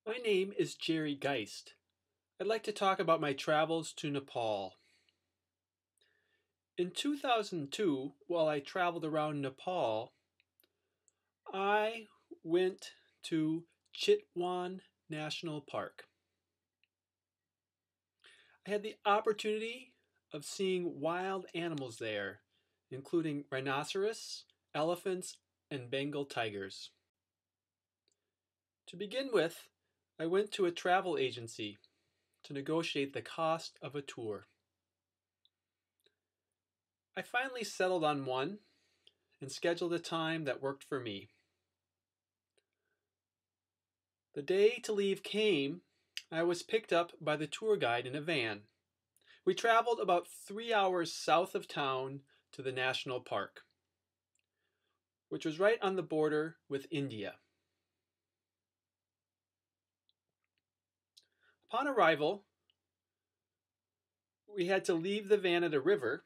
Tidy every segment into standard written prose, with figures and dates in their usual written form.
My name is Jerry Geist. I'd like to talk about my travels to Nepal. In 2002, while I traveled around Nepal, I went to Chitwan National Park. I had the opportunity of seeing wild animals there, including rhinoceros, elephants, and Bengal tigers. To begin with, I went to a travel agency to negotiate the cost of a tour. I finally settled on one and scheduled a time that worked for me. The day to leave came. I was picked up by the tour guide in a van. We traveled about 3 hours south of town to the national park, which was right on the border with India. Upon arrival, we had to leave the van at a river,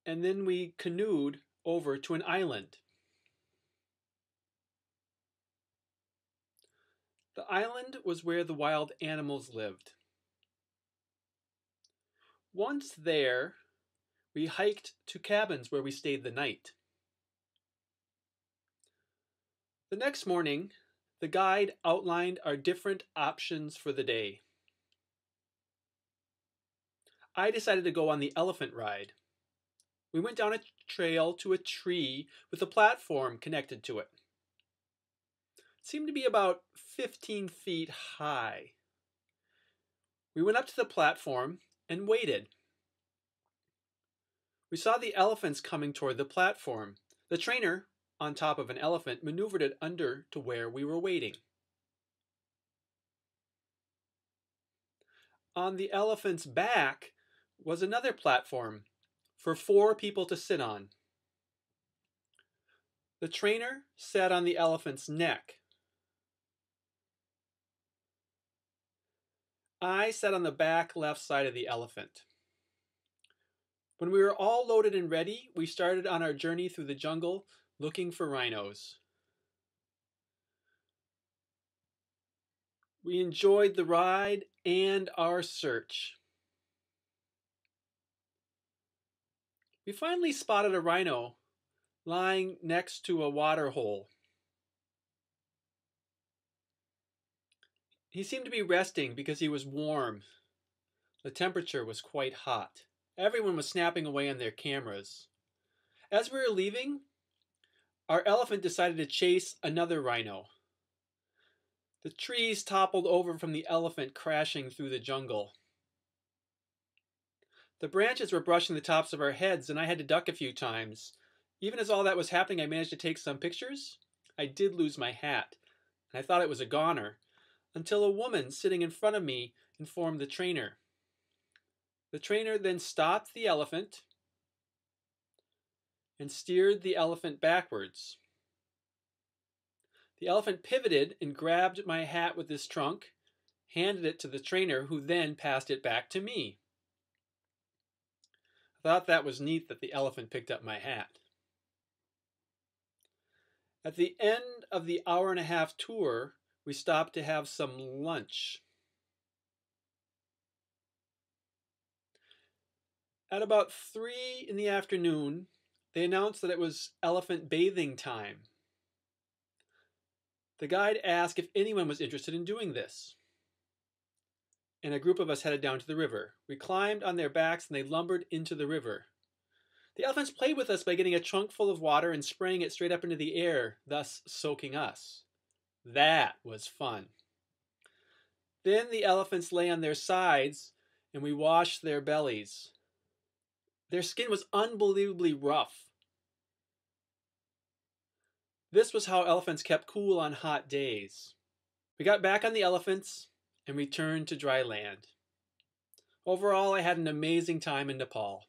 and then we canoed over to an island. The island was where the wild animals lived. Once there, we hiked to cabins where we stayed the night. The next morning, the guide outlined our different options for the day. I decided to go on the elephant ride. We went down a trail to a tree with a platform connected to it. It seemed to be about 15 feet high. We went up to the platform and waited. We saw the elephants coming toward the platform. The trainer, on top of an elephant, maneuvered it under to where we were waiting. On the elephant's back was another platform for 4 people to sit on. The trainer sat on the elephant's neck. I sat on the back left side of the elephant. When we were all loaded and ready, we started on our journey through the jungle looking for rhinos. We enjoyed the ride and our search. We finally spotted a rhino lying next to a water hole. He seemed to be resting because he was warm. The temperature was quite hot. Everyone was snapping away on their cameras. As we were leaving, our elephant decided to chase another rhino. The trees toppled over from the elephant crashing through the jungle. The branches were brushing the tops of our heads, and I had to duck a few times. Even as all that was happening, I managed to take some pictures. I did lose my hat, and I thought it was a goner, until a woman sitting in front of me informed the trainer. The trainer then stopped the elephant and steered the elephant backwards. The elephant pivoted and grabbed my hat with his trunk, handed it to the trainer, who then passed it back to me. I thought that was neat that the elephant picked up my hat. At the end of the hour-and-a-half tour, we stopped to have some lunch. At about 3 in the afternoon, they announced that it was elephant bathing time. The guide asked if anyone was interested in doing this, and a group of us headed down to the river. We climbed on their backs and they lumbered into the river. The elephants played with us by getting a trunk full of water and spraying it straight up into the air, thus soaking us. That was fun. Then the elephants lay on their sides and we washed their bellies. Their skin was unbelievably rough. This was how elephants kept cool on hot days. We got back on the elephants and returned to dry land. Overall, I had an amazing time in Nepal.